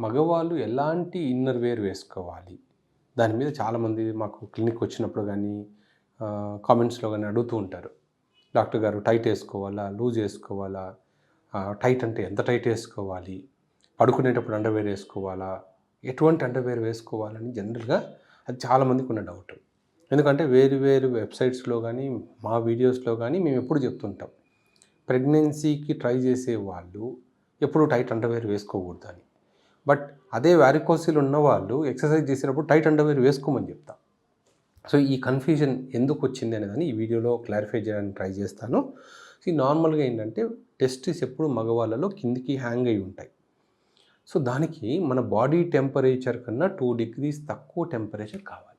మగవాళ్ళు ఎలాంటి inner wear వేసుకోవాలి? దాని మీద చాలామంది మాకు క్లినిక్ వచ్చినప్పుడు గానీ, కామెంట్స్‌లో గానీ అడుగుతూ ఉంటారు. డాక్టర్ గారు టైట్ ఏసుకోవాలా? లూజ్ ఏసుకోవాలా? టైట్ అంటే ఎంత టైట్ ఏసుకోవాలి? పడుకునేటప్పుడు అండర్‌వేర్ ఏసుకోవాలా? ఎటువంటి అండర్‌వేర్ వేసుకోవాలని జనరల్‌గా అది చాలామందికున్న డౌట్. ఎందుకంటే వేరు వేరు వెబ్‌సైట్స్‌లో గానీ, మా వీడియోస్‌లో గానీ మేమెప్పుడు చెప్తుంటాం. ప్రెగ్నెన్సీకి ట్రై చేసే వాళ్ళు ఎప్పుడు టైట్ అండర్‌వేర్ వేసుకోకూడదని. బట్ అదే వారికోసిల్ ఉన్నవాళ్ళు ఎక్సర్సైజ్ చేసేటప్పుడు టైట్ అండర్‌వేర్ వేసుకోమని చెప్తా. సో, ఈ కన్‌ఫ్యూజన్ ఎందుకొచ్చింది అనేదాన్ని ఈ వీడియోలో క్లారిఫై చేయడానికి ట్రై చేస్తాను. నార్మల్‌గా ఏంటంటే టెస్టిస్ ఎప్పుడు మగవాళ్ళలో కిందికి హ్యాంగ్ అయ్యి ఉంటాయి. సో, దానికి మన బాడీ టెంపరేచర్ కన్నా 2 డిగ్రీస్ తక్కువ టెంపరేచర్ కావాలి.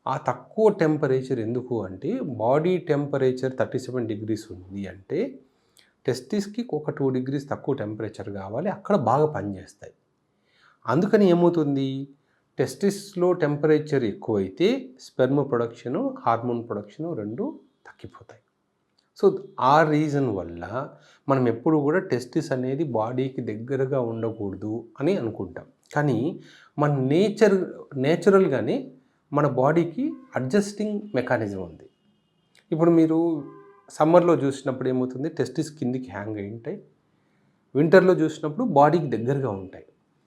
ఆ తక్కువ టెంపరేచర్ ఎందుకు అంటే బాడీ టెంపరేచర్ 37 డిగ్రీస్ ఉంది అంటే టెస్టిస్‌కి ఒక 2 డిగ్రీస్ తక్కువ టెంపరేచర్ కావాలి. అక్కడ బాగా పనిచేస్తాయి. అందుకని ఏమవుతుంది? టెస్టిస్‌లో టెంపరేచర్ ఎక్కువైతే స్పెర్మ్ ప్రొడక్షను, హార్మోన్ ప్రొడక్షను 2 తగ్గిపోతాయి. సో, ఆ రీజన్ వల్ల మనం ఎప్పుడు కూడా టెస్టిస్ అనేది బాడీకి దగ్గరగా ఉండకూడదు అని అనుకుంటాం. కానీ మన నేచురల్‌గానే మన బాడీకి అడ్జస్టింగ్ మెకానిజం ఉంది. ఇప్పుడు మీరు సమ్మర్‌లో చూసినప్పుడు ఏమవుతుంది? టెస్టిస్ కిందికి హ్యాంగ్ అయ్యి ఉంటాయి. వింటర్‌లో చూసినప్పుడు బాడీకి దగ్గరగా ఉంటాయి.